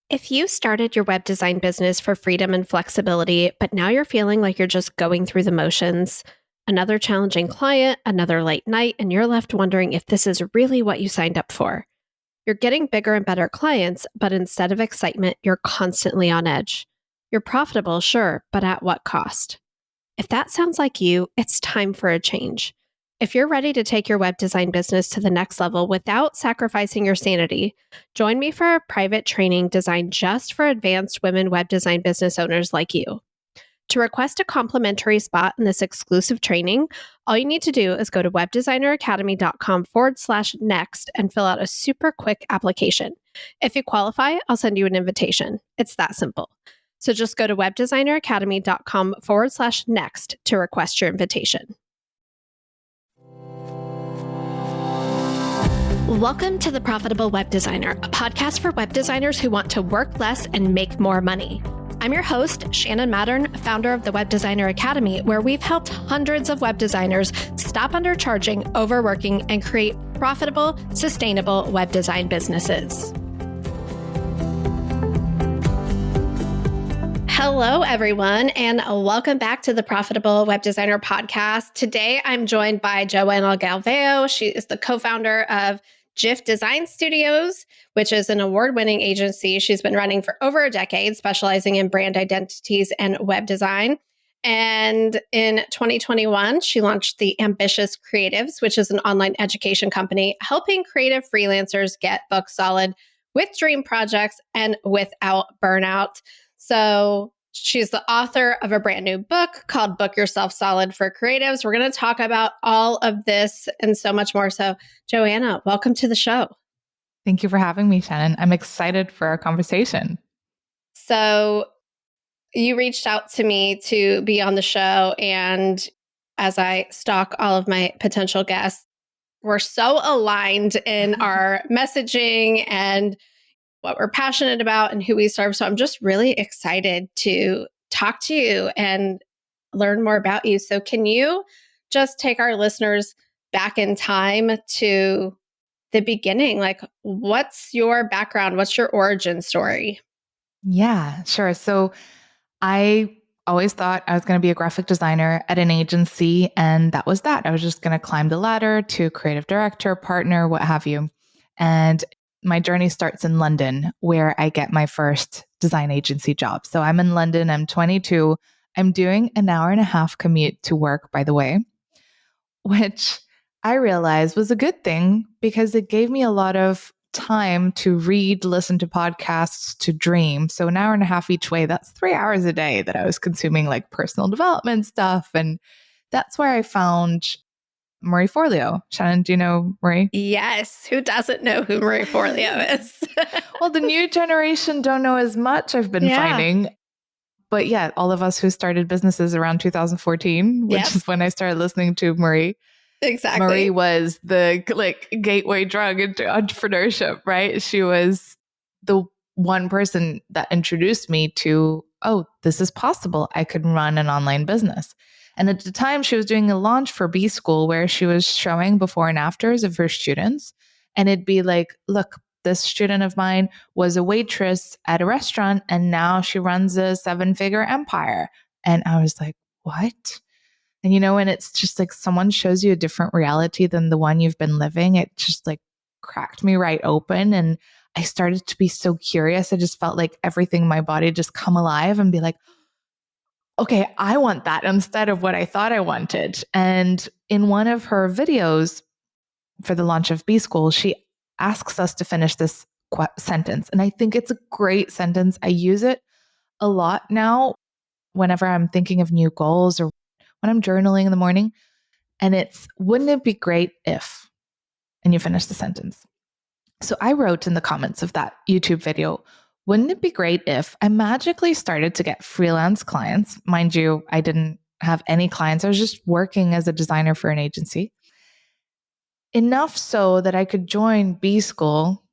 If you started your web design business for freedom and flexibility, but now you're feeling like you're just going through the motions, another challenging client, another late night, and you're left wondering if this is really what you signed up for. You're getting bigger and better clients, but instead of excitement, you're constantly on edge. You're profitable, sure, but at what cost? If that sounds like you, it's time for a change. If you're ready to take your web design business to the next level without sacrificing your sanity, join me for a private training designed just for advanced women web design business owners like you. To request a complimentary spot in this exclusive training, all you need to do is go to webdesigneracademy.com/next and fill out a super quick application. If you qualify, I'll send you an invitation. It's that simple. So just go to webdesigneracademy.com/next to request your invitation. Welcome to The Profitable Web Designer, a podcast for web designers who want to work less and make more money. I'm your host, Shannon Mattern, founder of the Web Designer Academy, where we've helped hundreds of web designers stop undercharging, overworking, and create profitable, sustainable web design businesses. Hello, everyone, and welcome back to the Profitable Web Designer podcast. Today, I'm joined by Joana Galvão. She is the co-founder of GIF Design Studios, which is an award-winning agency she's been running for over a decade, specializing in brand identities and web design. And in 2021, she launched the Ambitious Creatives, which is an online education company helping creative freelancers get book solid with dream projects and without burnout. So she's the author of a brand new book called Book Yourself Solid for Creatives. We're going to talk about all of this and so much more. So Joana, welcome to the show. Thank you for having me, Shannon. I'm excited for our conversation. So you reached out to me to be on the show. And as I stalk all of my potential guests, we're so aligned in our messaging and what we're passionate about and who we serve. So I'm just really excited to talk to you and learn more about you. So can you just take our listeners back in time to the beginning? Like, what's your background? What's your origin story? Yeah, sure. So I always thought I was going to be a graphic designer at an agency, and that was that. I was just going to climb the ladder to creative director, partner, what have you. And my journey starts in London, where I get my first design agency job. So I'm in London, I'm 22. I'm doing an hour and a half commute to work, by the way, which I realized was a good thing because it gave me a lot of time to read, listen to podcasts, to dream. So an hour and a half each way, that's 3 hours a day that I was consuming like personal development stuff. And that's where I found Marie Forleo. Shannon, do you know Marie? Yes. Who doesn't know who Marie Forleo is? Well, the new generation don't know as much, I've been finding. But yeah, all of us who started businesses around 2014, which is when I started listening to Marie. Exactly. Marie was the gateway drug into entrepreneurship, right? She was the one person that introduced me to, oh, this is possible. I could run an online business. And at the time, she was doing a launch for B School where she was showing before and afters of her students. And it'd be like, look, this student of mine was a waitress at a restaurant, and now she runs a 7-figure empire. And I was like, what? And and it's just like someone shows you a different reality than the one you've been living. It just like cracked me right open. And I started to be so curious. I just felt like everything in my body just come alive and be like, okay, I want that instead of what I thought I wanted. And in one of her videos for the launch of B School, she asks us to finish this sentence. And I think it's a great sentence. I use it a lot now whenever I'm thinking of new goals or when I'm journaling in the morning. And it's, wouldn't it be great if, and you finish the sentence. So I wrote in the comments of that YouTube video, wouldn't it be great if I magically started to get freelance clients? Mind you, I didn't have any clients. I was just working as a designer for an agency. Enough so that I could join B School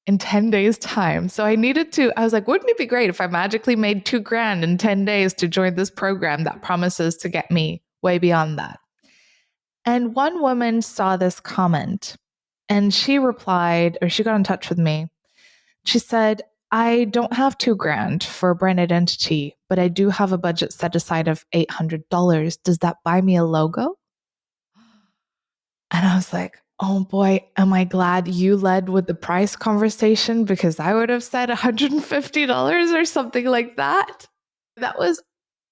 in 10 days time. So I was like, wouldn't it be great if I magically made $2,000 in 10 days to join this program that promises to get me way beyond that? And one woman saw this comment and she replied, or she got in touch with me. She said, I don't have $2,000 for a brand identity, but I do have a budget set aside of $800. Does that buy me a logo? And I was like, oh boy, am I glad you led with the price conversation, because I would have said $150 or something like that. That was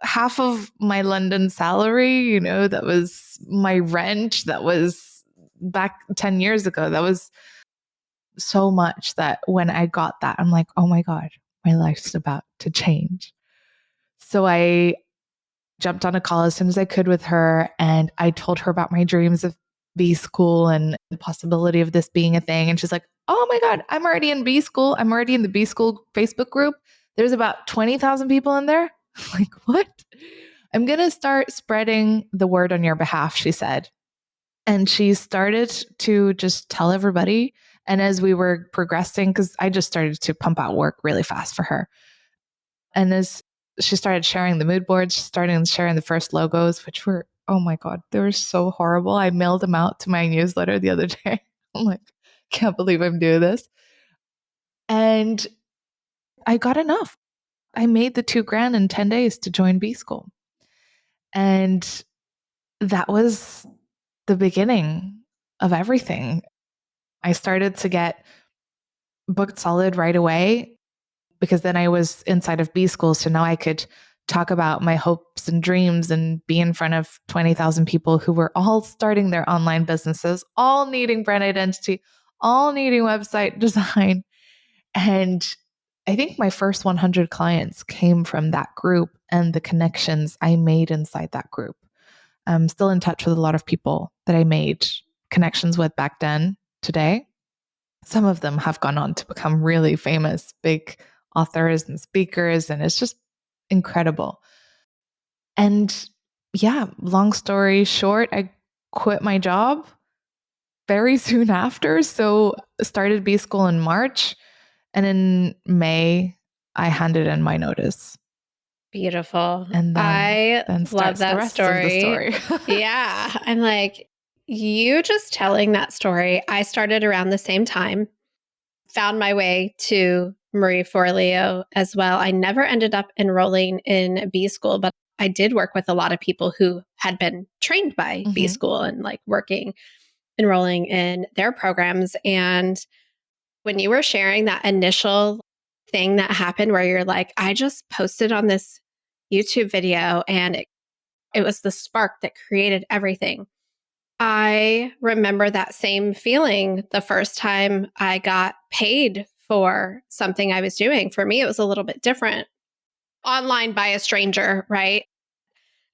half of my London salary, that was my rent. That was back 10 years ago. That was so much that when I got that, I'm like, oh my God, my life's about to change. So I jumped on a call as soon as I could with her, and I told her about my dreams of B school and the possibility of this being a thing. And she's like, oh my God, I'm already in B school. I'm already in the B school Facebook group. There's about 20,000 people in there. I'm like, what? I'm going to start spreading the word on your behalf, she said. And she started to just tell everybody. And as we were progressing, because I just started to pump out work really fast for her. And as she started sharing the mood boards, starting sharing the first logos, which were, oh my God, they were so horrible. I mailed them out to my newsletter the other day. I'm like, can't believe I'm doing this. And I got enough. I made the $2,000 in 10 days to join B school. And that was the beginning of everything. I started to get booked solid right away, because then I was inside of B school. So now I could talk about my hopes and dreams and be in front of 20,000 people who were all starting their online businesses, all needing brand identity, all needing website design. And I think my first 100 clients came from that group and the connections I made inside that group. I'm still in touch with a lot of people that I made connections with back then today. Some of them have gone on to become really famous, big authors and speakers, and it's just incredible. And yeah, long story short, I quit my job very soon after. So started B school in March, and in May, I handed in my notice. Beautiful. And I then love starts the that rest story. of the story. Yeah. I'm like, you just telling that story. I started around the same time, found my way to Marie Forleo as well. I never ended up enrolling in B school, but I did work with a lot of people who had been trained by B school and like enrolling in their programs. And when you were sharing that initial thing that happened where you're like, I just posted on this YouTube video and it was the spark that created everything. I remember that same feeling the first time I got paid for something I was doing. For me, it was a little bit different. Online by a stranger, right?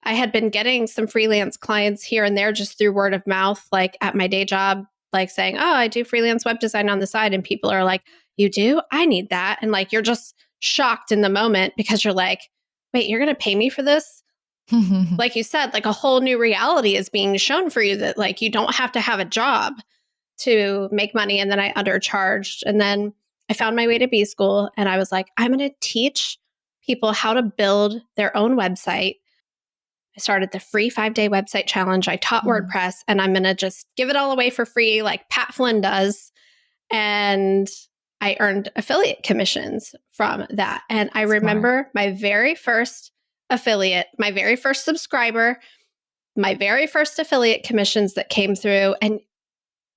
I had been getting some freelance clients here and there just through word of mouth, like at my day job, like saying, oh, I do freelance web design on the side. And people are like, you do? I need that. And like, you're just shocked in the moment because you're like, wait, you're going to pay me for this? Like you said, like a whole new reality is being shown for you that like you don't have to have a job to make money. And then I undercharged. And then I found my way to B school and I was like, I'm going to teach people how to build their own website. I started the free 5-day website challenge. I taught WordPress and I'm going to just give it all away for free like Pat Flynn does. And I earned affiliate commissions from that. And I remember my very first affiliate, my very first subscriber, my very first affiliate commissions that came through. And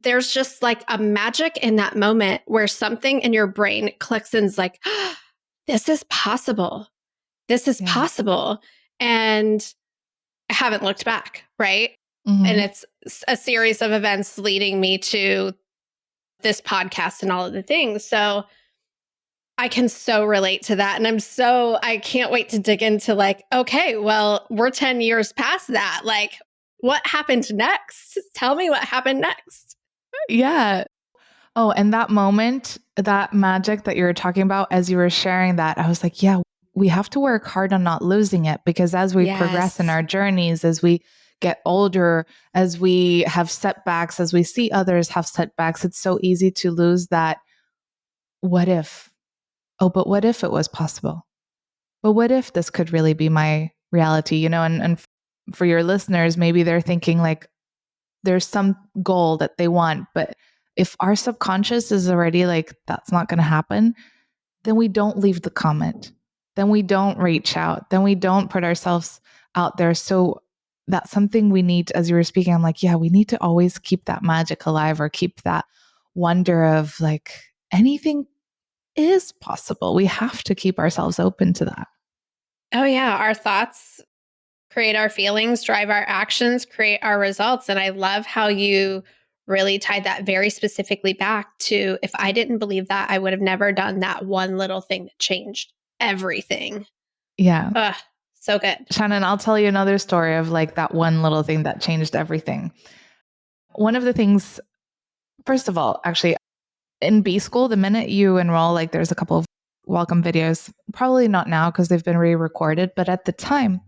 there's just like a magic in that moment where something in your brain clicks and is like, oh, this is possible. This is possible. And I haven't looked back, right? And it's a series of events leading me to this podcast and all of the things. So I can so relate to that. And I can't wait to dig into like, okay, well, we're 10 years past that. Like, what happened next? Tell me what happened next. Yeah. Oh, and that moment, that magic that you were talking about as you were sharing that, I was like, yeah, we have to work hard on not losing it, because as we progress in our journeys, as we get older, as we have setbacks, as we see others have setbacks, it's so easy to lose that what if? Oh, but what if it was possible? But what if this could really be my reality? And for your listeners, maybe they're thinking like there's some goal that they want, but if our subconscious is already like, that's not going to happen, then we don't leave the comment. Then we don't reach out. Then we don't put ourselves out there. So that's something we need, as you were speaking, I'm like, yeah, we need to always keep that magic alive, or keep that wonder of like anything is possible. We have to keep ourselves open to that. Oh, yeah. Our thoughts create our feelings, drive our actions, create our results. And I love how you really tied that very specifically back to, if I didn't believe that, I would have never done that one little thing that changed everything. Yeah. Ugh, so good. Shannon, I'll tell you another story of like that one little thing that changed everything. One of the things, first of all, actually, in B school, the minute you enroll, like there's a couple of welcome videos, probably not now because they've been re-recorded, but at the time,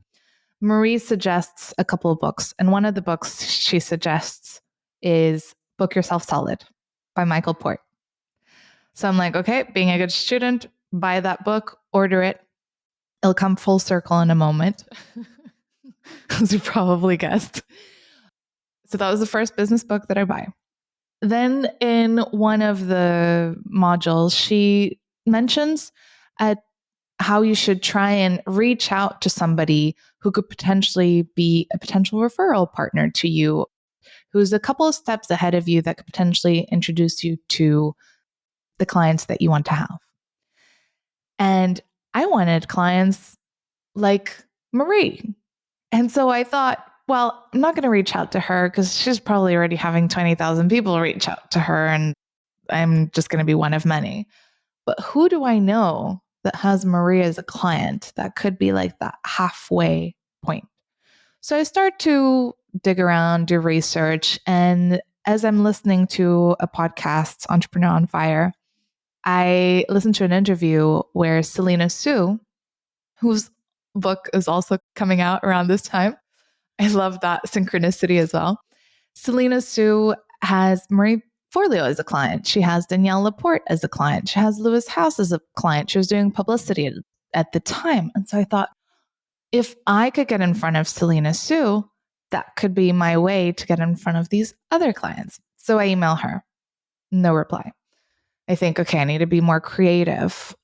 Marie suggests a couple of books. And one of the books she suggests is Book Yourself Solid by Michael Port. So I'm like, okay, being a good student, buy that book, order it. It'll come full circle in a moment, as you probably guessed. So that was the first business book that I buy. Then in one of the modules, she mentions how you should try and reach out to somebody who could potentially be a potential referral partner to you, who's a couple of steps ahead of you that could potentially introduce you to the clients that you want to have. And I wanted clients like Marie. And so I thought, well, I'm not going to reach out to her because she's probably already having 20,000 people reach out to her, and I'm just going to be one of many. But who do I know that has Marie as a client that could be like that halfway point? So I start to dig around, do research. And as I'm listening to a podcast, Entrepreneur on Fire, I listened to an interview where Selena Soo, whose book is also coming out around this time. I love that synchronicity as well. Selena Soo has Marie Forleo as a client. She has Danielle Laporte as a client. She has Lewis House as a client. She was doing publicity at the time. And so I thought, if I could get in front of Selena Soo, that could be my way to get in front of these other clients. So I email her. No reply. I think, okay, I need to be more creative.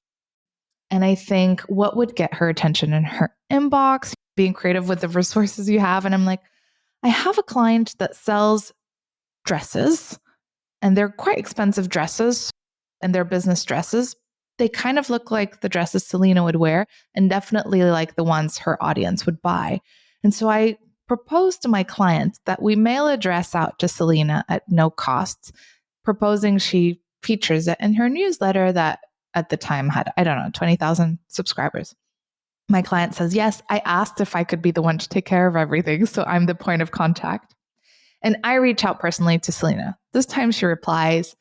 And I think what would get her attention in her inbox, being creative with the resources you have. And I'm like, I have a client that sells dresses, and they're quite expensive dresses, and they're business dresses. They kind of look like the dresses Selena would wear, and definitely like the ones her audience would buy. And so I proposed to my client that we mail a dress out to Selena at no cost, proposing she features it in her newsletter that at the time had, 20,000 subscribers. My client says, yes, I asked if I could be the one to take care of everything. So I'm the point of contact. And I reach out personally to Selena. This time she replies,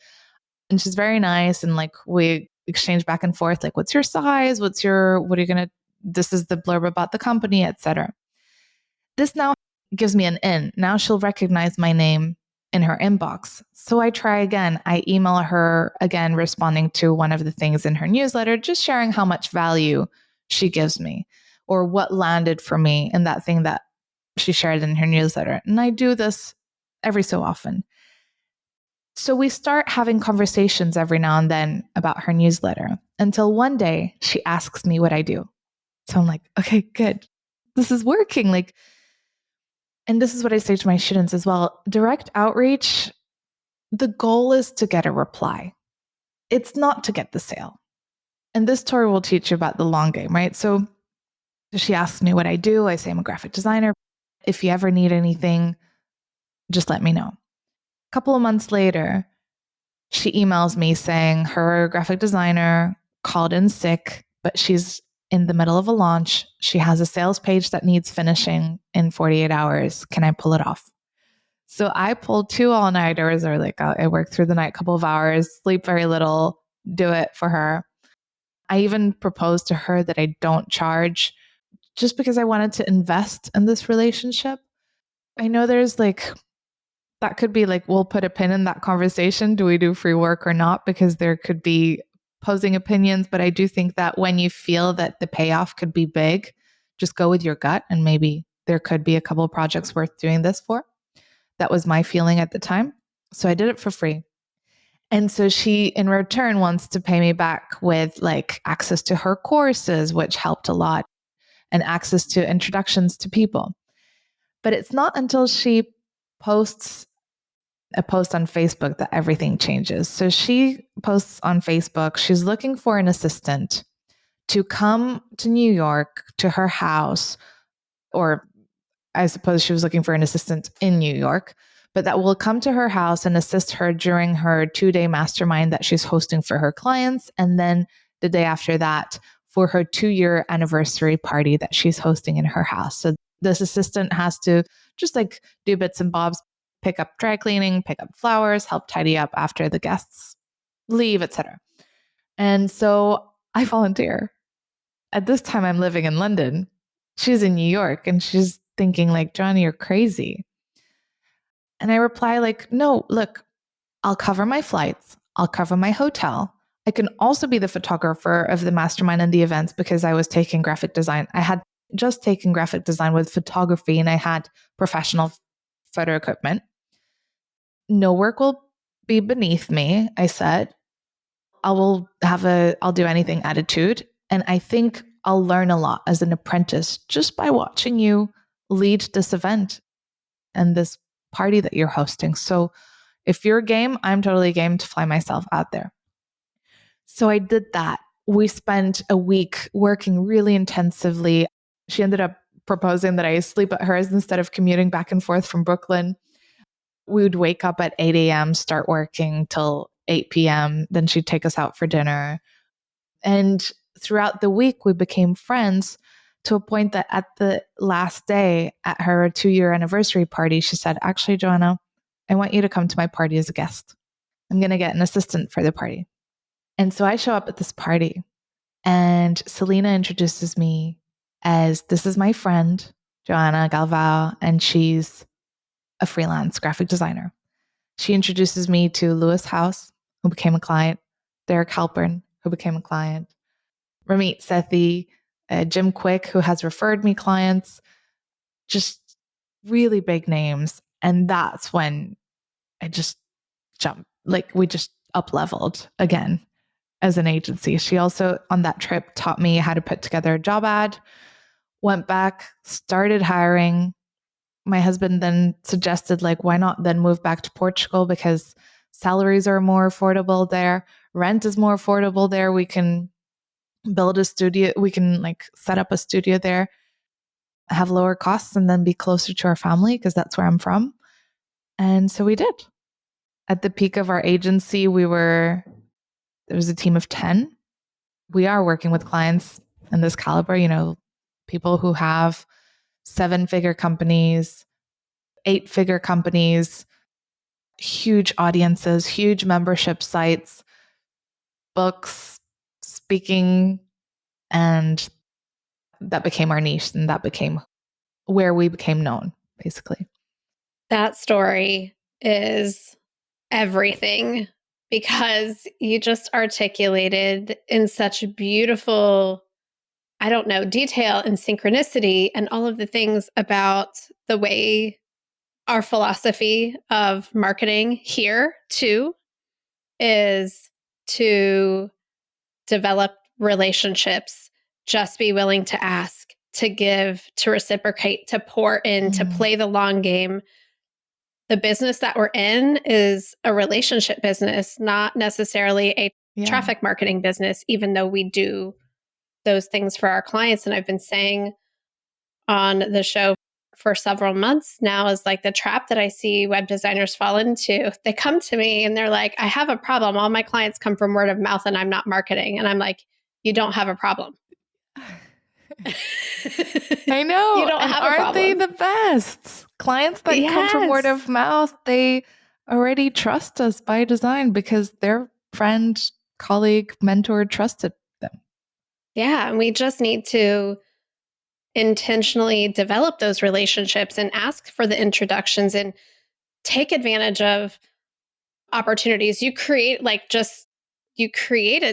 and she's very nice. And like we exchange back and forth, like, what's your size? What are you going to, this is the blurb about the company, etc. This now gives me an in. Now she'll recognize my name in her inbox. So I try again. I email her again, responding to one of the things in her newsletter, just sharing how much value she gives me or what landed for me in that thing that she shared in her newsletter. And I do this every so often. So we start having conversations every now and then about her newsletter until one day she asks me what I do. So I'm like, okay, good. This is working. And this is what I say to my students as well. Direct outreach, the goal is to get a reply. It's not to get the sale. And this tour will teach you about the long game, right? So she asks me what I do. I say I'm a graphic designer. If you ever need anything, just let me know. A couple of months later, she emails me saying her graphic designer called in sick, but she's in the middle of a launch. She has a sales page that needs finishing in 48 hours. Can I pull it off? So I pulled 2 all-nighters, or like I work through the night, couple of hours, sleep very little, do it for her. I even proposed to her that I don't charge just because I wanted to invest in this relationship. I know there's like, that could be like, we'll put a pin in that conversation. Do we do free work or not? Because there could be opposing opinions. But I do think that when you feel that the payoff could be big, just go with your gut. And maybe there could be a couple of projects worth doing this for. That was my feeling at the time. So I did it for free. And so she, in return, wants to pay me back with like access to her courses, which helped a lot, and access to introductions to people. But it's not until she posts a post on Facebook that everything changes. So she posts on Facebook, she's looking for an assistant to come to New York to her house, or I suppose she was looking for an assistant in New York, but that will come to her house and assist her during her 2-day mastermind that she's hosting for her clients. And then the day after that, for her 2-year anniversary party that she's hosting in her house. So this assistant has to just like do bits and bobs, pick up dry cleaning, pick up flowers, help tidy up after the guests leave, etc. And so I volunteer. At this time, I'm living in London. She's in New York, and she's thinking like, Johnny, you're crazy. And I reply like, no, look, I'll cover my flights. I'll cover my hotel. I can also be the photographer of the mastermind and the events because I was taking graphic design. I had just taken graphic design with photography and I had professional photo equipment. No work will be beneath me, I said. I'll do anything attitude. And I think I'll learn a lot as an apprentice just by watching you lead this event and this party that you're hosting. So if you're game, I'm totally game to fly myself out there. So I did that. We spent a week working really intensively. She ended up proposing that I sleep at hers instead of commuting back and forth from Brooklyn. We would wake up at 8 a.m., start working till 8 p.m. Then she'd take us out for dinner. And throughout the week, we became friends to a point that at the last day at her 2-year anniversary party, she said, actually, Joanna, I want you to come to my party as a guest. I'm going to get an assistant for the party. And so I show up at this party and Selena introduces me as, this is my friend, Joana Galvão, and she's a freelance graphic designer. She introduces me to Lewis House, who became a client, Derek Halpern, who became a client, Ramit Sethi, Jim Quick, who has referred me clients, just really big names. And that's when I just jumped, like we just up leveled again as an agency. She also on that trip taught me how to put together a job ad, went back, started hiring. My husband then suggested, like, why not then move back to Portugal because salaries are more affordable there. Rent is more affordable there. We can build a studio. We can like set up a studio there, have lower costs, and then be closer to our family because that's where I'm from. And so we did. At the peak of our agency, there was a team of 10. We are working with clients in this caliber, people who have 7-figure companies, 8-figure companies, huge audiences, huge membership sites, books, speaking, and that became our niche and that became where we became known, basically. That story is everything because you just articulated in such beautiful, detail and synchronicity and all of the things about the way our philosophy of marketing here too is to develop relationships, just be willing to ask, to give, to reciprocate, to pour in, to play the long game. The business that we're in is a relationship business, not necessarily a traffic marketing business, even though we do those things for our clients. And I've been saying on the show for several months now is like the trap that I see web designers fall into. They come to me and they're like, I have a problem. All my clients come from word of mouth and I'm not marketing. And I'm like, you don't have a problem. I know. You don't and have a aren't problem. they the best? Clients that come from word of mouth, they already trust us by design because their friend, colleague, mentor trusted them. Yeah. And we just need to intentionally develop those relationships and ask for the introductions and take advantage of opportunities. You created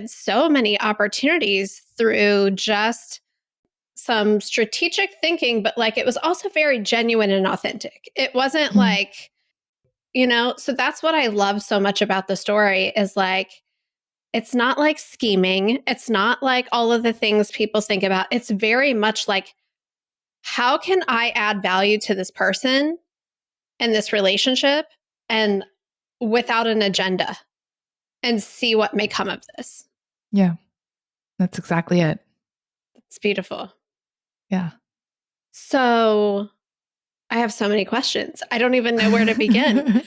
so many opportunities through just some strategic thinking, but like it was also very genuine and authentic. It wasn't like So that's what I love so much about the story is like, it's not like scheming. It's not like all of the things people think about. It's very much like, how can I add value to this person and this relationship and without an agenda and see what may come of this? Yeah, that's exactly it. It's beautiful. Yeah. So I have so many questions. I don't even know where to begin.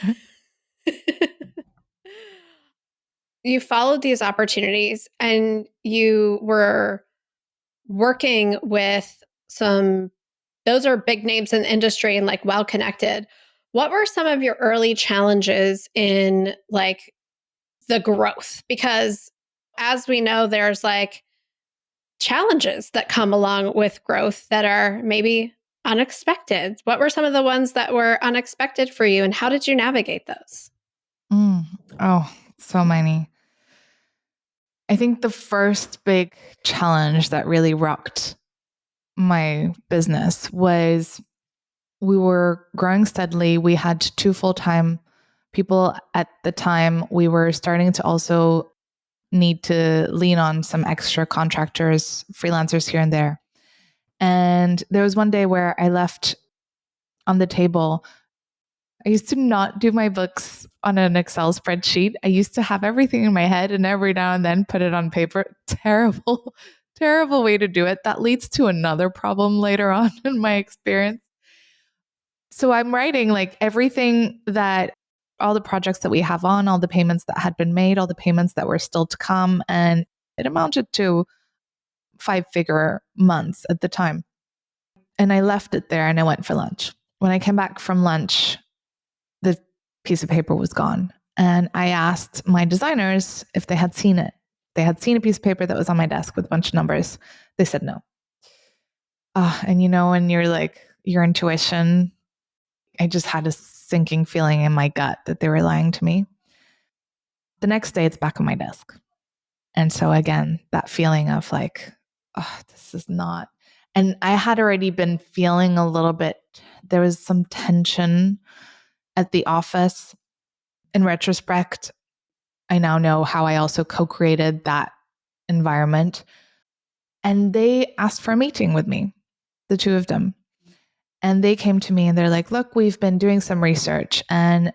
You followed these opportunities and you were working with those are big names in the industry and like well connected. What were some of your early challenges in like the growth? Because as we know, there's like challenges that come along with growth that are maybe unexpected. What were some of the ones that were unexpected for you and how did you navigate those? Oh, so many. I think the first big challenge that really rocked my business was we were growing steadily. We had 2 full-time people at the time. We were starting to also need to lean on some extra contractors, freelancers here and there. And there was one day where I left on the table. I used to not do my books on an Excel spreadsheet. I used to have everything in my head and every now and then put it on paper. Terrible, terrible way to do it. That leads to another problem later on in my experience. So I'm writing like everything that all the projects that we have on, all the payments that had been made, all the payments that were still to come. And it amounted to 5-figure months at the time. And I left it there and I went for lunch. When I came back from lunch, the piece of paper was gone. And I asked my designers if they had seen it. They had seen a piece of paper that was on my desk with a bunch of numbers. They said no. And when you're like, your intuition, I just had a sinking feeling in my gut that they were lying to me. The next day, it's back on my desk. And so again, that feeling of like, oh, this is not. And I had already been feeling a little bit, there was some tension at the office. In retrospect, I now know how I also co-created that environment. And they asked for a meeting with me, the 2 of them. And they came to me and they're like, look, we've been doing some research and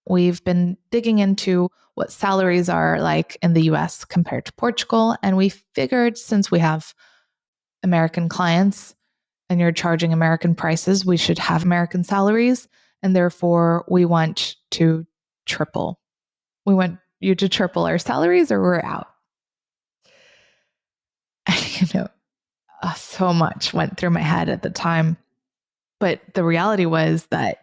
we've been digging into what salaries are like in the US compared to Portugal. And we figured since we have American clients and you're charging American prices, we should have American salaries. And therefore, we want to triple. We want you to triple our salaries or we're out. And, so much went through my head at the time. But the reality was that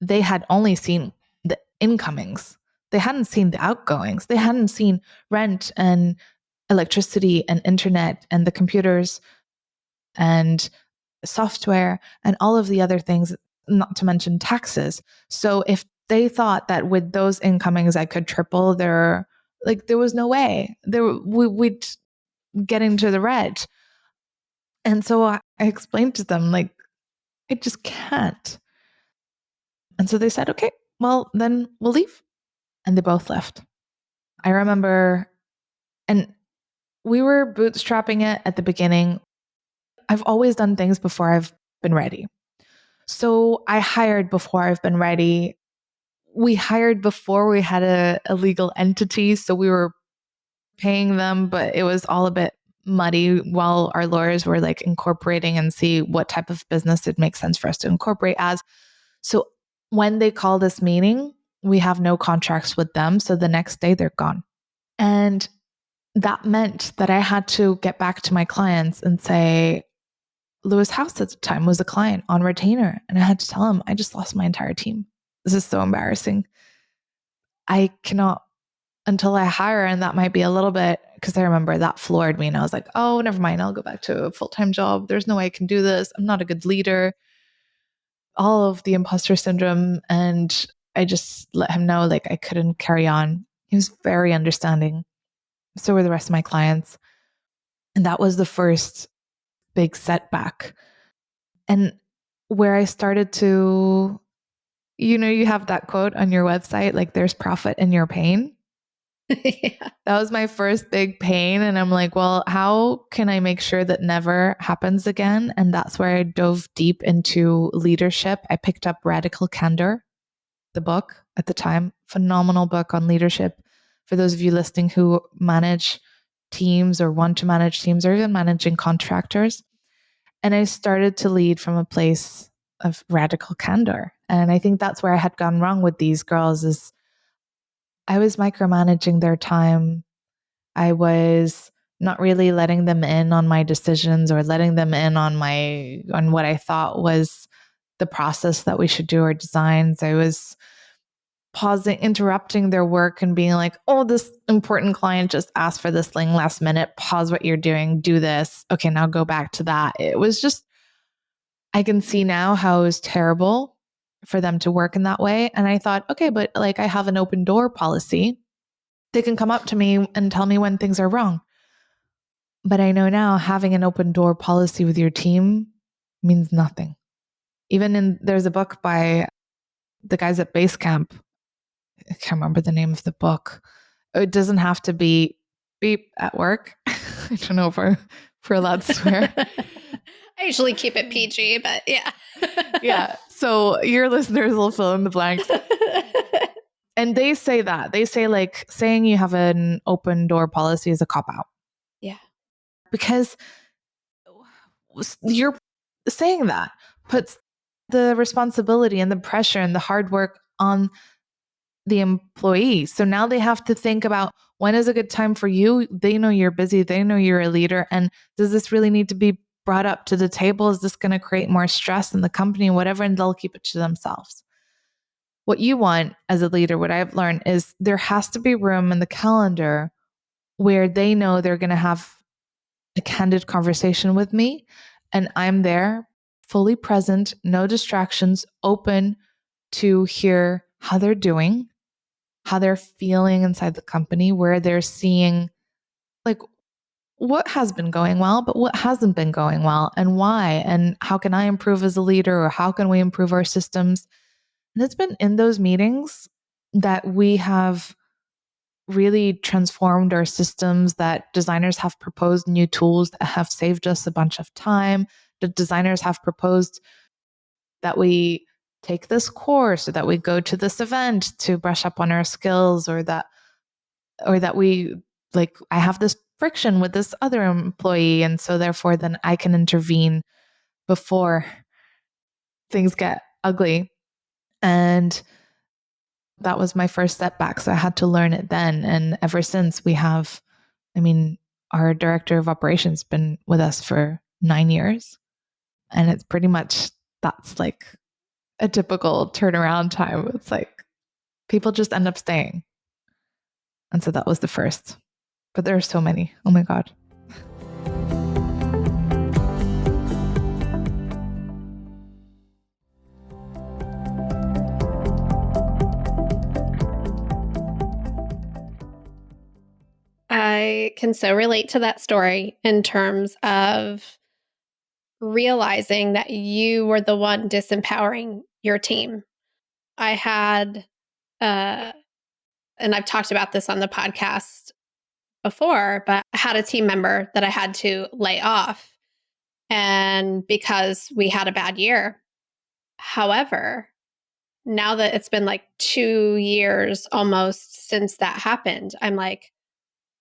they had only seen the incomings. They hadn't seen the outgoings. They hadn't seen rent and electricity and internet and the computers and software and all of the other things, not to mention taxes. So if they thought that with those incomings I could triple there was no way we'd get into the red. And so I explained to them, like, I just can't. And so they said, okay, well, then we'll leave. And they both left. I remember, and we were bootstrapping it at the beginning. I've always done things before I've been ready. So I hired before I've been ready. We hired before we had a legal entity. So we were paying them, but it was all a bit muddy while our lawyers were like incorporating and see what type of business it makes sense for us to incorporate as. So when they call this meeting, we have no contracts with them. So the next day they're gone. And that meant that I had to get back to my clients and say, Lewis House at the time was a client on retainer. And I had to tell him, I just lost my entire team. This is so embarrassing. I cannot until I hire. And that might be a little bit, because I remember that floored me. And I was like, oh, never mind. I'll go back to a full-time job. There's no way I can do this. I'm not a good leader. All of the imposter syndrome. And I just let him know, like, I couldn't carry on. He was very understanding. So were the rest of my clients. And that was the first big setback. And where I started to You have that quote on your website, like there's profit in your pain. Yeah. That was my first big pain. And I'm like, well, how can I make sure that never happens again? And that's where I dove deep into leadership. I picked up Radical Candor, the book at the time, phenomenal book on leadership. For those of you listening who manage teams or want to manage teams or even managing contractors. And I started to lead from a place of radical candor. And I think that's where I had gone wrong with these girls is I was micromanaging their time. I was not really letting them in on my decisions or letting them in on what I thought was the process that we should do our designs. I was interrupting their work and being like, oh, this important client just asked for this thing last minute. Pause what you're doing, do this. Okay, now go back to that. It was just, I can see now how it was terrible for them to work in that way. And I thought, okay, but like I have an open door policy. They can come up to me and tell me when things are wrong. But I know now having an open door policy with your team means nothing. There's a book by the guys at Basecamp. I can't remember the name of the book. It doesn't have to be beep at work. I don't know if we're allowed to swear. I usually keep it PG, but yeah. Yeah. So your listeners will fill in the blanks. And they say that. They say like saying you have an open door policy is a cop out. Yeah. Because you're saying that puts the responsibility and the pressure and the hard work on the employee. So now they have to think about when is a good time for you. They know you're busy. They know you're a leader. And does this really need to be brought up to the table? Is this going to create more stress in the company, whatever? And they'll keep it to themselves. What you want as a leader, what I've learned is there has to be room in the calendar where they know they're going to have a candid conversation with me. And I'm there, fully present, no distractions, open to hear how they're doing, how they're feeling inside the company, where they're seeing like what has been going well, but what hasn't been going well and why, and how can I improve as a leader or how can we improve our systems? And it's been in those meetings that we have really transformed our systems, that designers have proposed new tools that have saved us a bunch of time. The designers have proposed that we take this course or that we go to this event to brush up on our skills, or that we like I have this friction with this other employee, and so therefore then I can intervene before things get ugly. And that was my first setback. So I had to learn it then. And ever since our director of operations been with us for 9 years. And it's pretty much, that's like a typical turnaround time. It's like people just end up staying. And so that was the first. But there are so many. Oh my God. I can so relate to that story in terms of realizing that you were the one disempowering your team. I had, and I've talked about this on the podcast before, but I had a team member that I had to lay off, and because we had a bad year. However, now that it's been like 2 years almost since that happened, I'm like,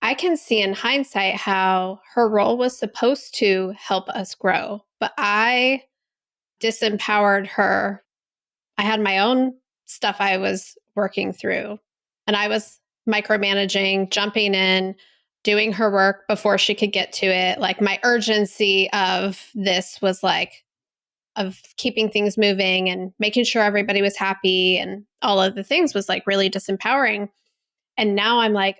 I can see in hindsight how her role was supposed to help us grow, but I disempowered her. I had my own stuff I was working through, and I was micromanaging, jumping in, doing her work before she could get to it. Like my urgency of this was like, of keeping things moving and making sure everybody was happy and all of the things was like really disempowering. And now I'm like,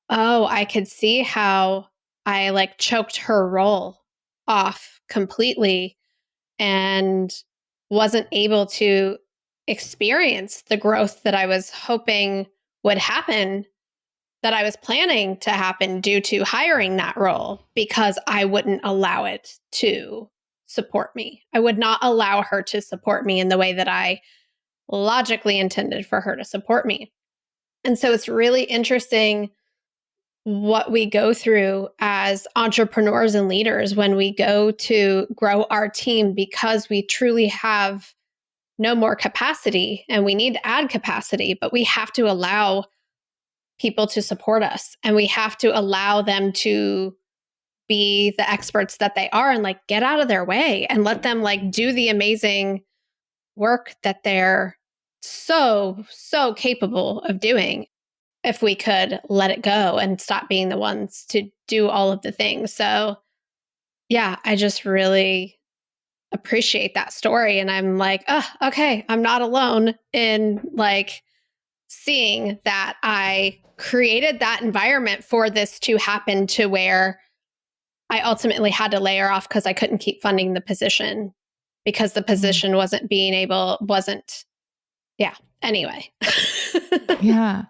oh, I could see how I like choked her role off completely and wasn't able to experience the growth that I was hoping would happen, that I was planning to happen due to hiring that role, because I wouldn't allow it to support me. I would not allow her to support me in the way that I logically intended for her to support me. And so it's really interesting what we go through as entrepreneurs and leaders when we go to grow our team because we truly have no more capacity and we need to add capacity, but we have to allow people to support us and we have to allow them to be the experts that they are and like get out of their way and let them like do the amazing work that they're so capable of doing if we could let it go and stop being the ones to do all of the things. So, yeah, I just really appreciate that story. And I'm like, oh, okay, I'm not alone in like seeing that I created that environment for this to happen to where I ultimately had to lay her off because I couldn't keep funding the position because the position wasn't, yeah. Anyway. Yeah.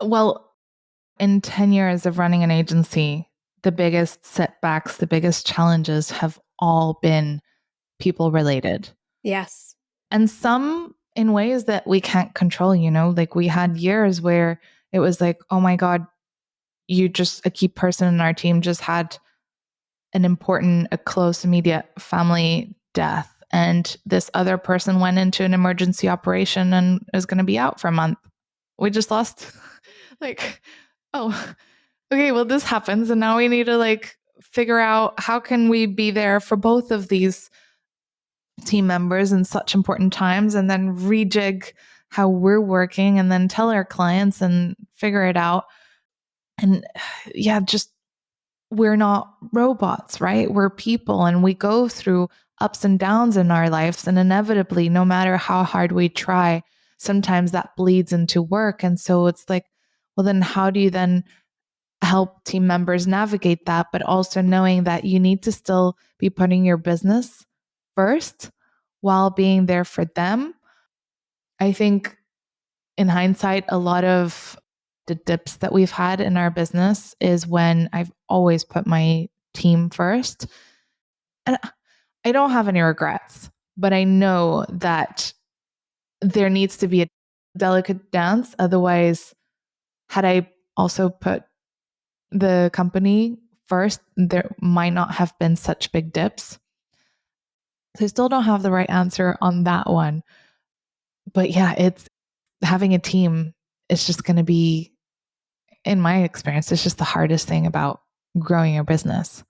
Well, in 10 years of running an agency, the biggest setbacks, the biggest challenges have all been people related. Yes. And some in ways that we can't control, like we had years where it was like, oh my God, a key person in our team just had a close, immediate family death. And this other person went into an emergency operation and is going to be out for a month. We just lost like, oh, okay, well, this happens. And now we need to like figure out how can we be there for both of these team members in such important times and then rejig how we're working and then tell our clients and figure it out. And yeah, just we're not robots, right? We're people and we go through ups and downs in our lives. And inevitably, no matter how hard we try, sometimes that bleeds into work. And so it's like, well, then how do you then help team members navigate that? But also knowing that you need to still be putting your business first while being there for them. I think in hindsight, a lot of the dips that we've had in our business is when I've always put my team first. And I don't have any regrets, but I know that there needs to be a delicate dance. Otherwise, had I also put the company first, there might not have been such big dips. So I still don't have the right answer on that one. But yeah, it's having a team is just going to be, in my experience, it's just the hardest thing about growing your business.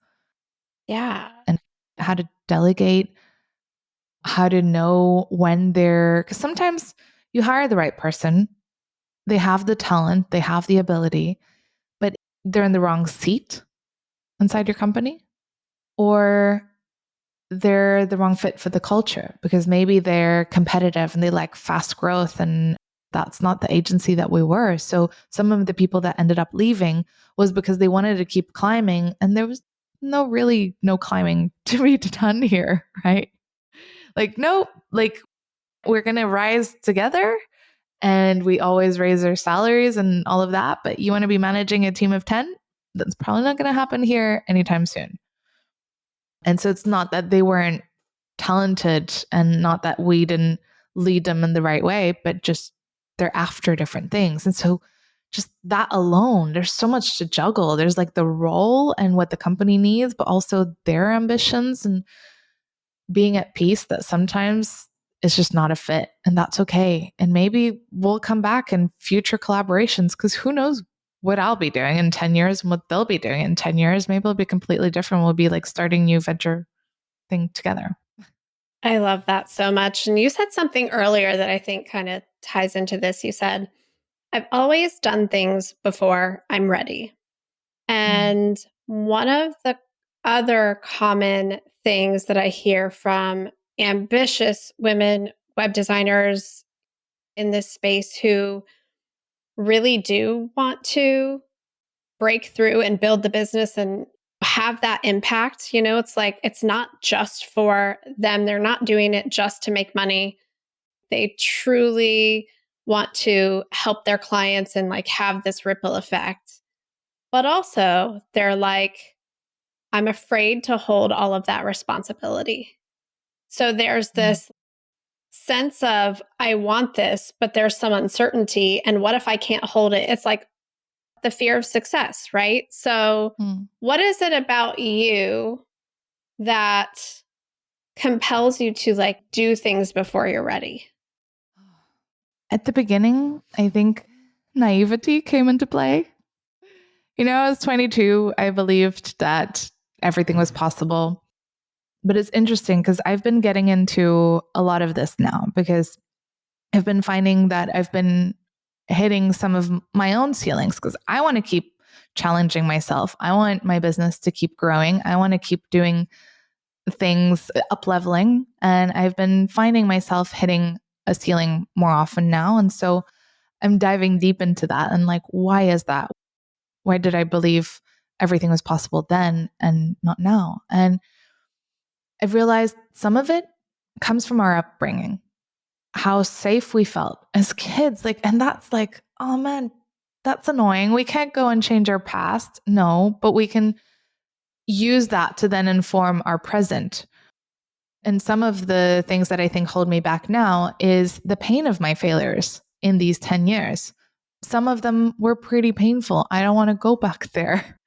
Yeah. And how to delegate, how to know when because sometimes you hire the right person, they have the talent, they have the ability, but they're in the wrong seat inside your company, or they're the wrong fit for the culture because maybe they're competitive and they like fast growth and that's not the agency that we were. So some of the people that ended up leaving was because they wanted to keep climbing and there was no climbing to be done here, right? Like, no, like we're going to rise together and we always raise our salaries and all of that. But you want to be managing a team of 10? That's probably not going to happen here anytime soon. And so it's not that they weren't talented and not that we didn't lead them in the right way, but just they're after different things. And so just that alone, there's so much to juggle. There's like the role and what the company needs, but also their ambitions and being at peace that sometimes it's just not a fit and that's okay. And maybe we'll come back in future collaborations because who knows what I'll be doing in 10 years and what they'll be doing in 10 years. Maybe it'll be completely different. We'll be like starting new venture thing together. I love that so much. And you said something earlier that I think kind of ties into this. You said, I've always done things before I'm ready. And one of the other common things that I hear from ambitious women web designers in this space who really do want to break through and build the business and have that impact, it's like it's not just for them. They're not doing it just to make money. They truly want to help their clients and like have this ripple effect. But also, they're like, I'm afraid to hold all of that responsibility. So there's this sense of, I want this, but there's some uncertainty. And what if I can't hold it? It's like the fear of success, right? So, what is it about you that compels you to like do things before you're ready? At the beginning, I think naivety came into play. I was 22. I believed that everything was possible. But it's interesting because I've been getting into a lot of this now because I've been finding that I've been hitting some of my own ceilings because I want to keep challenging myself. I want my business to keep growing. I want to keep doing things up leveling. And I've been finding myself hitting a ceiling more often now. And so I'm diving deep into that. And like, why is that? Why did I believe everything was possible then and not now? And I've realized some of it comes from our upbringing, how safe we felt as kids. Like, and that's like, oh man, that's annoying. We can't go and change our past. No, but we can use that to then inform our present. And some of the things that I think hold me back now is the pain of my failures in these 10 years. Some of them were pretty painful. I don't want to go back there.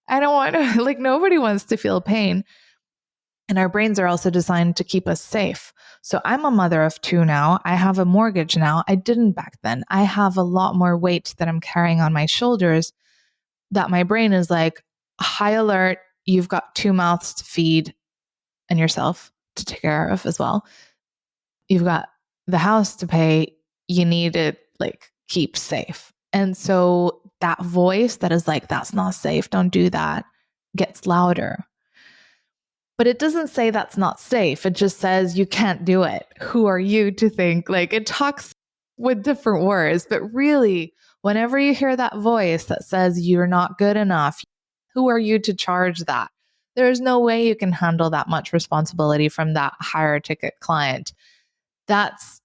I don't want to, like, nobody wants to feel pain. And our brains are also designed to keep us safe. So I'm a mother of 2 now. I have a mortgage now. I didn't back then. I have a lot more weight that I'm carrying on my shoulders that my brain is like, high alert. You've got 2 mouths to feed and yourself to take care of as well. You've got the house to pay. You need to like keep safe. And so that voice that is like, that's not safe, don't do that, gets louder. But it doesn't say that's not safe. It just says you can't do it. Who are you to think? Like, it talks with different words, but really, whenever you hear that voice that says you're not good enough, who are you to charge that? There's no way you can handle that much responsibility from that higher ticket client. That's,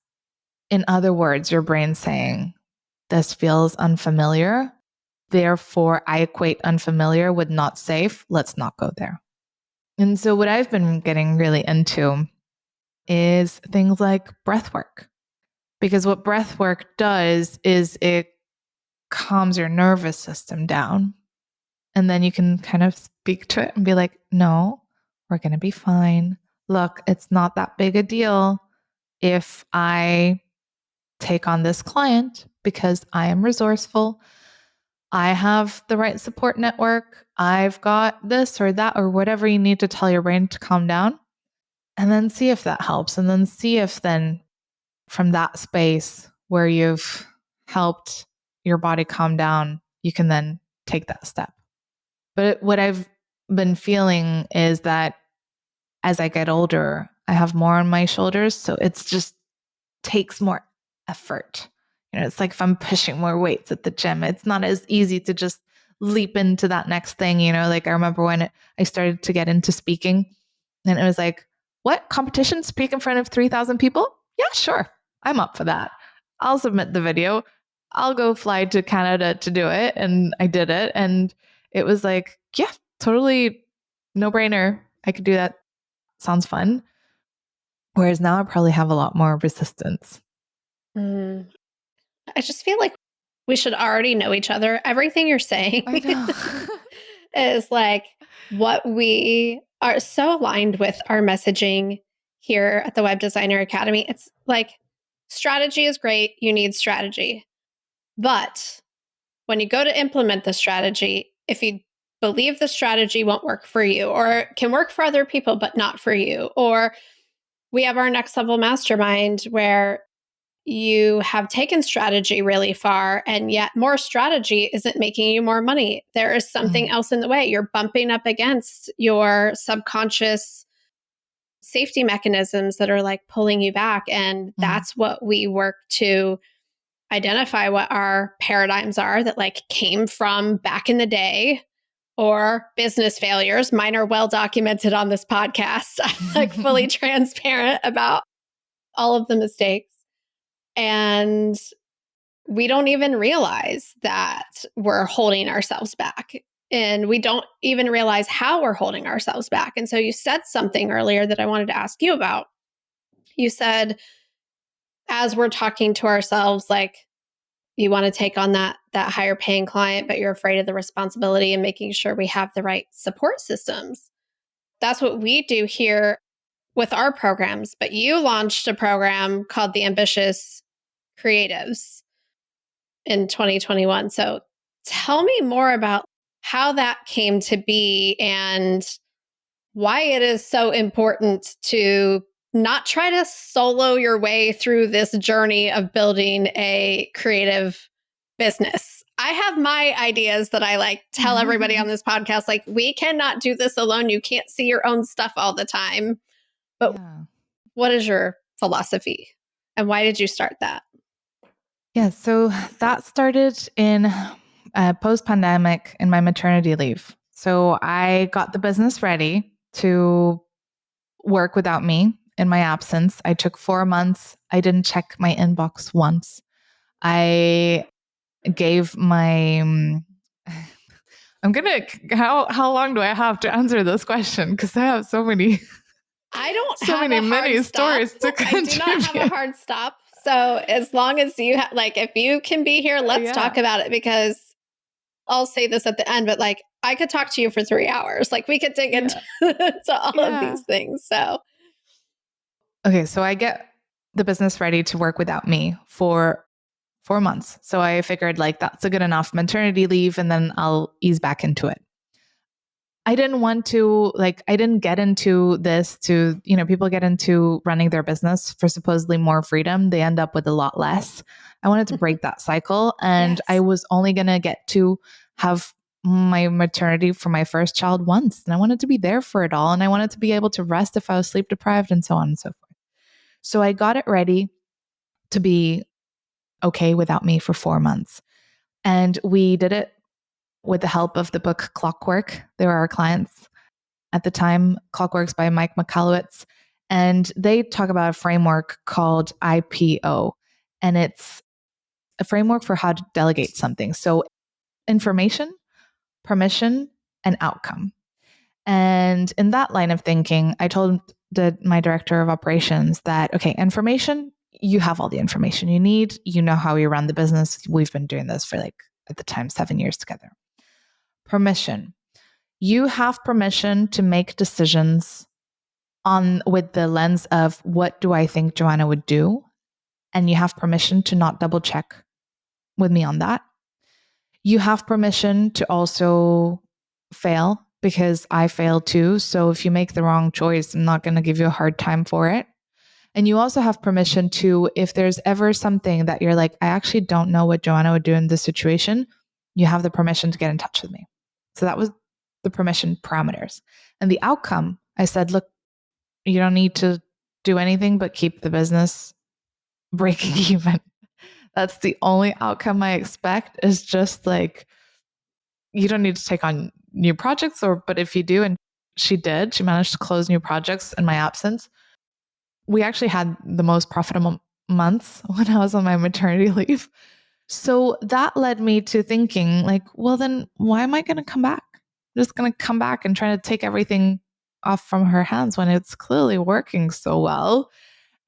in other words, your brain saying, this feels unfamiliar. Therefore, I equate unfamiliar with not safe. Let's not go there. And so what I've been getting really into is things like breath work. Because what breath work does is it calms your nervous system down. And then you can kind of speak to it and be like, no, we're going to be fine. Look, it's not that big a deal if I take on this client because I am resourceful. I have the right support network. I've got this or that or whatever you need to tell your brain to calm down. And then see if that helps. And then see if then from that space where you've helped your body calm down, you can then take that step. But what I've been feeling is that as I get older, I have more on my shoulders. So it's just takes more effort. It's like if I'm pushing more weights at the gym, it's not as easy to just leap into that next thing. Like I remember when I started to get into speaking and it was like, what, competition, speak in front of 3,000 people? Yeah, sure. I'm up for that. I'll submit the video. I'll go fly to Canada to do it. And I did it. And it was like, yeah, totally no brainer. I could do that. Sounds fun. Whereas now I probably have a lot more resistance. I just feel like we should already know each other. Everything you're saying I know. is like what we are so aligned with our messaging here at the Web Designer Academy. It's like strategy is great. You need strategy. But when you go to implement the strategy, if you believe the strategy won't work for you or can work for other people, but not for you, or we have our next level mastermind where you have taken strategy really far and yet more strategy isn't making you more money. There is something else in the way. You're bumping up against your subconscious safety mechanisms that are like pulling you back. And that's what we work to identify what our paradigms are that like came from back in the day or business failures. Mine are well documented on this podcast. I'm like fully transparent about all of the mistakes. And we don't even realize that we're holding ourselves back. And we don't even realize how we're holding ourselves back. And so you said something earlier that I wanted to ask you about. You said as we're talking to ourselves, like you want to take on that higher paying client, but you're afraid of the responsibility and making sure we have the right support systems. That's what we do here with our programs. But you launched a program called the Ambitious Creatives in 2021. So tell me more about how that came to be and why it is so important to not try to solo your way through this journey of building a creative business. I have my ideas that I like tell everybody on this podcast, like, we cannot do this alone. You can't see your own stuff all the time. But what is your philosophy and why did you start that? Yeah, so that started in post-pandemic in my maternity leave. So I got the business ready to work without me in my absence. I took 4 months. I didn't check my inbox once. I gave my how long do I have to answer this question? Because I have so many I don't so have many a hard stories stop. to I contribute. do not have a hard stop. So as long as you like, if you can be here, let's talk about it, because I'll say this at the end, but like I could talk to you for 3 hours. Like we could dig into all of these things. So okay, so I get the business ready to work without me for 4 months. So I figured like that's a good enough maternity leave and then I'll ease back into it. I didn't want to, like, I didn't get into this to, people get into running their business for supposedly more freedom. They end up with a lot less. I wanted to break that cycle. And I was only going to get to have my maternity for my first child once. And I wanted to be there for it all. And I wanted to be able to rest if I was sleep deprived and so on and so forth. So I got it ready to be okay without me for 4 months. And we did it with the help of the book Clockwork. They were our clients at the time. Clockwork's by Mike Michalowicz. And they talk about a framework called IPO. And it's a framework for how to delegate something. So information, permission, and outcome. And in that line of thinking, I told my director of operations that, okay, information, you have all the information you need. You know how we run the business. We've been doing this for like, at the time, 7 years together. Permission. You have permission to make decisions with the lens of what do I think Joanna would do? And you have permission to not double check with me on that. You have permission to also fail because I fail too. So if you make the wrong choice, I'm not going to give you a hard time for it. And you also have permission to, if there's ever something that you're like, I actually don't know what Joanna would do in this situation, you have the permission to get in touch with me. So that was the permission parameters. And the outcome, I said, look, you don't need to do anything but keep the business breaking even. That's the only outcome I expect, is just like, you don't need to take on new projects, but if you do, and she managed to close new projects in my absence. We actually had the most profitable months when I was on my maternity leave. So that led me to thinking like, well, then why am I going to come back? I'm just going to come back and try to take everything off from her hands when it's clearly working so well.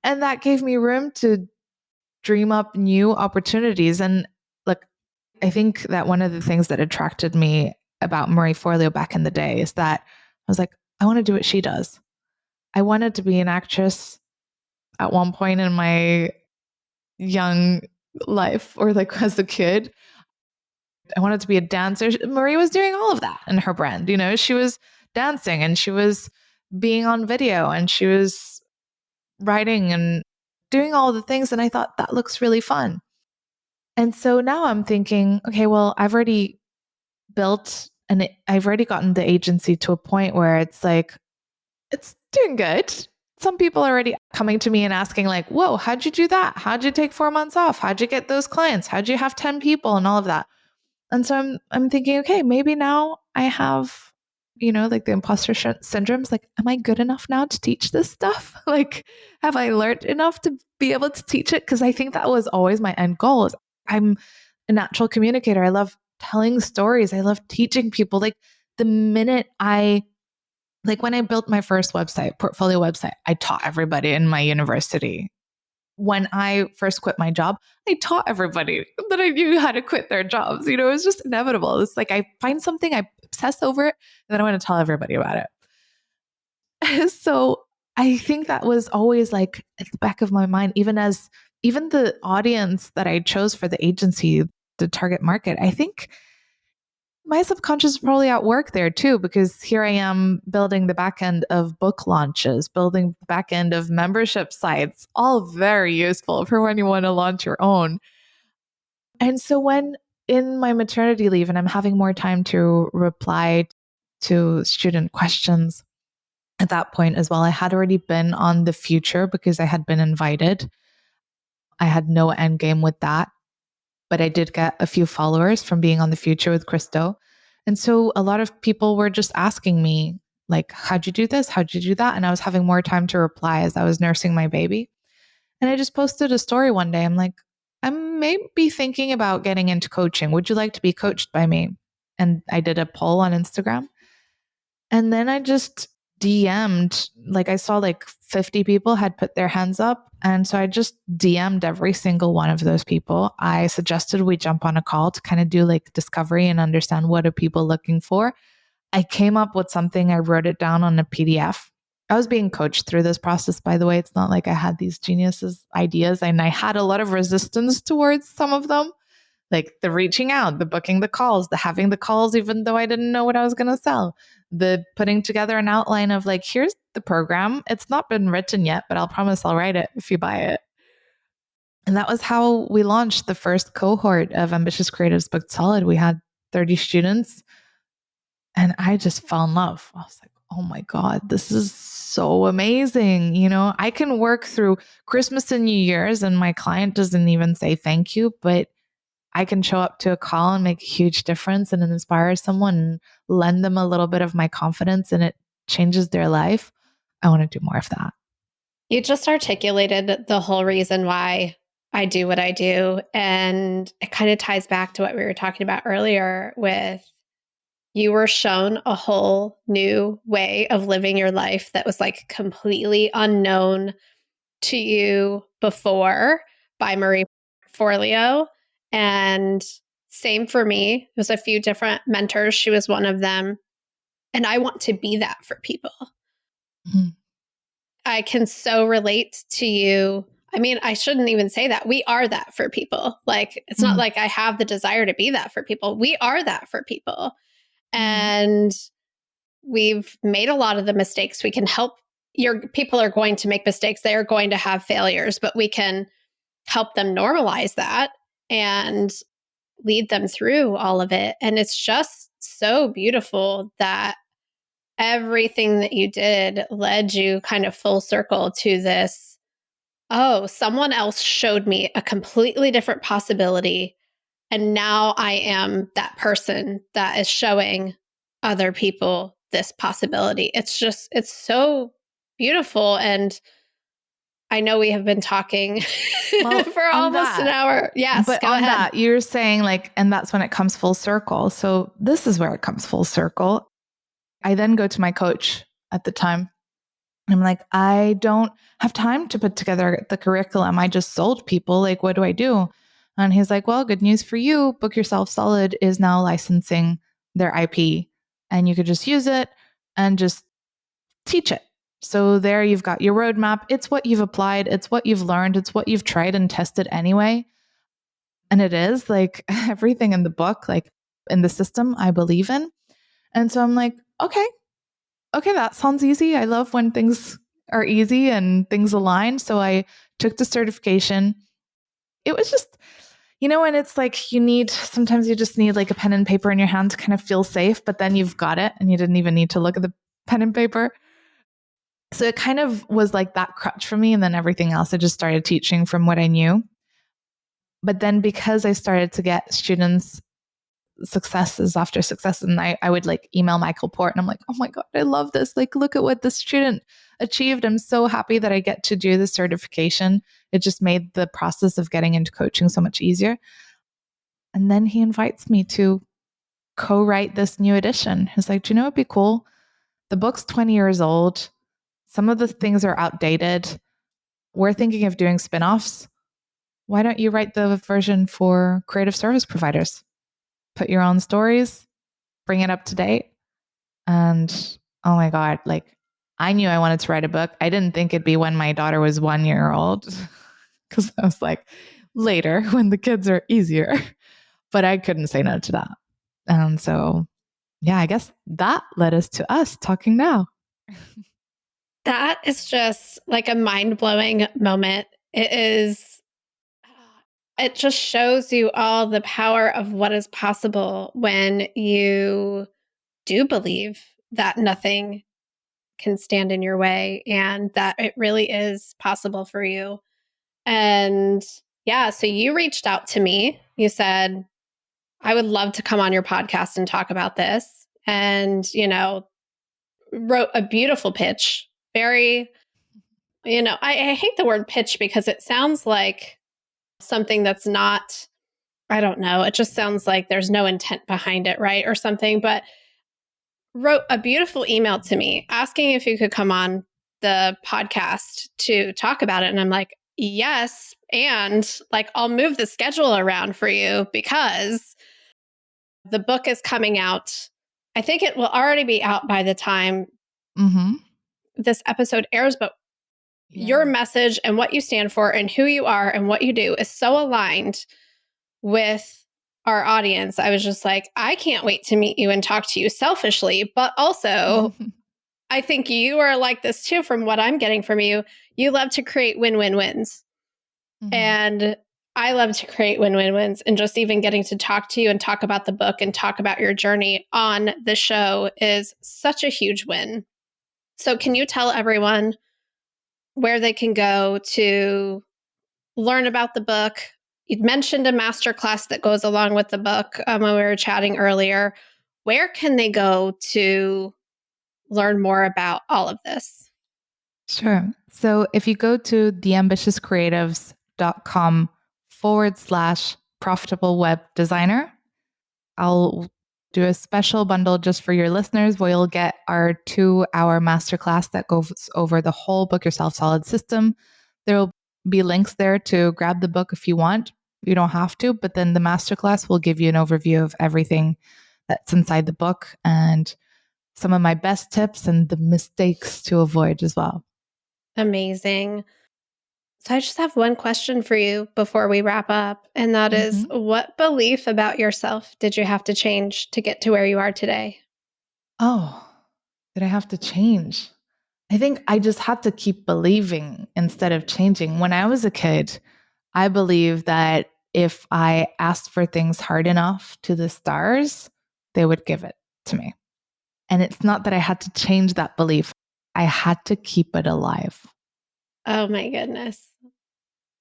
And that gave me room to dream up new opportunities. And look, I think that one of the things that attracted me about Marie Forleo back in the day is that I was like, I want to do what she does. I wanted to be an actress at one point in my young life, or like as a kid. I wanted to be a dancer. Marie was doing all of that in her brand. She was dancing and she was being on video and she was writing and doing all the things. And I thought that looks really fun. And so now I'm thinking, okay, well, I've already built and I've already gotten the agency to a point where it's like, it's doing good. Some people are already coming to me and asking like, whoa, how'd you do that? How'd you take 4 months off? How'd you get those clients? How'd you have 10 people and all of that? And so I'm thinking, okay, maybe now I have, like the imposter syndrome's like, am I good enough now to teach this stuff? Like, have I learned enough to be able to teach it? Because I think that was always my end goal. I'm a natural communicator. I love telling stories. I love teaching people. Like the minute when I built my first website, portfolio website, I taught everybody in my university when I first quit my job, I taught everybody that I knew how to quit their jobs. It was just inevitable. It's like I find something, I obsess over it, and then I want to tell everybody about it. So I think that was always like at the back of my mind, even the audience that I chose for the agency, the target market. I think my subconscious is probably at work there too, because here I am building the back end of book launches, building the back end of membership sites, all very useful for when you want to launch your own. And so when in my maternity leave and I'm having more time to reply to student questions at that point as well, I had already been on the future because I had been invited. I had no end game with that, but I did get a few followers from being on the future with Christo. And so a lot of people were just asking me, like, how'd you do this? How'd you do that? And I was having more time to reply as I was nursing my baby. And I just posted a story one day. I'm like, I may be thinking about getting into coaching. Would you like to be coached by me? And I did a poll on Instagram. And then I just DM'd, like I saw like 50 people had put their hands up. And so I just DM'd every single one of those people. I suggested we jump on a call to kind of do like discovery and understand what are people looking for. I came up with something. I wrote it down on a PDF. I was being coached through this process, by the way. It's not like I had these geniuses ideas, and I had a lot of resistance towards some of them, like the reaching out, the booking the calls, the having the calls, even though I didn't know what I was going to sell, the putting together an outline of like, here's the program. It's not been written yet, but I'll promise I'll write it if you buy it. And that was how we launched the first cohort of Ambitious Creatives Booked Solid. We had 30 students and I just fell in love. I was like, oh my God, this is so amazing. I can work through Christmas and New Year's and my client doesn't even say thank you, but I can show up to a call and make a huge difference and inspire someone and lend them a little bit of my confidence and it changes their life. I want to do more of that. You just articulated the whole reason why I do what I do. And it kind of ties back to what we were talking about earlier with you were shown a whole new way of living your life that was like completely unknown to you before by Marie Forleo. And same for me. There's a few different mentors. She was one of them. And I want to be that for people. Mm-hmm. I can so relate to you. I mean, I shouldn't even say that. We are that for people. Like, it's not like I have the desire to be that for people. We are that for people. And we've made a lot of the mistakes. We can help. People are going to make mistakes. They are going to have failures, but we can help them normalize that and lead them through all of it. And it's just so beautiful that everything that you did led you kind of full circle to this. Oh, someone else showed me a completely different possibility. And now I am that person that is showing other people this possibility. It's so beautiful. And I know we have been talking for almost an hour. Yes, but go ahead. That, you're saying like, and that's when it comes full circle. So this is where it comes full circle. I then go to my coach at the time. I'm like, I don't have time to put together the curriculum. I just sold people. Like, what do I do? And he's like, well, good news for you. Book Yourself Solid is now licensing their IP and you could just use it and just teach it. So there you've got your roadmap. It's what you've applied. It's what you've learned. It's what you've tried and tested anyway. And it is like everything in the book, like in the system I believe in. And so I'm like, okay, that sounds easy. I love when things are easy and things align. So I took the certification. It was just, and it's like sometimes you just need like a pen and paper in your hand to kind of feel safe, but then you've got it and you didn't even need to look at the pen and paper. So it kind of was like that crutch for me. And then everything else, I just started teaching from what I knew. But then because I started to get students successes after success, and I would like email Michael Port and I'm like, oh my God, I love this. Like, look at what this student achieved. I'm so happy that I get to do the certification. It just made the process of getting into coaching so much easier. And then he invites me to co-write this new edition. He's like, do you know what'd be cool? The book's 20 years old. Some of the things are outdated. we're thinking of doing spinoffs. Why don't you write the version for creative service providers? Put your own stories, bring it up to date. And oh my God, like I knew I wanted to write a book. I didn't think it'd be when my daughter was 1 year old because I was like, later when the kids are easier. But I couldn't say no to that. And so, yeah, I guess that led us to us talking now. That is just like a mind-blowing moment. It just shows you all the power of what is possible when you do believe that nothing can stand in your way and that it really is possible for you. And yeah, so you reached out to me. You said, I would love to come on your podcast and talk about this. And, wrote a beautiful pitch. Very, I hate the word pitch because it sounds like something that's not, I don't know. It just sounds like there's no intent behind it, right? Or something. But wrote a beautiful email to me asking if you could come on the podcast to talk about it. And I'm like, yes. And like, I'll move the schedule around for you because the book is coming out. I think it will already be out by the time this episode airs, but your message and what you stand for and who you are and what you do is so aligned with our audience. I was just like, I can't wait to meet you and talk to you selfishly, but also I think you are like this too from what I'm getting from you. You love to create win-win-wins. And I love to create win-win-wins, and just even getting to talk to you and talk about the book and talk about your journey on the show is such a huge win. So can you tell everyone where they can go to learn about the book? You'd mentioned a masterclass that goes along with the book when we were chatting earlier. Where can they go to learn more about all of this? Sure. So if you go to theambitiouscreatives.com/profitable web designer, I'll do a special bundle just for your listeners where you'll get our 2-hour masterclass that goes over the whole Book Yourself Solid system. There will be links there to grab the book if you want. You don't have to, but then the masterclass will give you an overview of everything that's inside the book and some of my best tips and the mistakes to avoid as well. Amazing. So I just have one question for you before we wrap up. And that is, what belief about yourself did you have to change to get to where you are today? Oh, did I have to change? I think I just had to keep believing instead of changing. When I was a kid, I believed that if I asked for things hard enough to the stars, they would give it to me. And it's not that I had to change that belief. I had to keep it alive. Oh my goodness.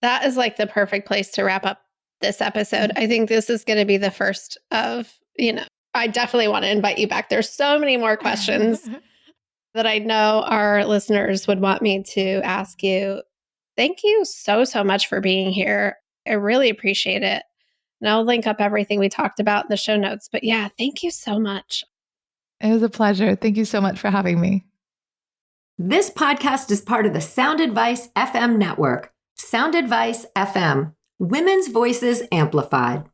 That is like the perfect place to wrap up this episode. I think this is going to be the first of, I definitely want to invite you back. There's so many more questions that I know our listeners would want me to ask you. Thank you so, so much for being here. I really appreciate it. And I'll link up everything we talked about in the show notes. But yeah, thank you so much. It was a pleasure. Thank you so much for having me. This podcast is part of the Sound Advice FM network. Sound Advice FM, women's voices amplified.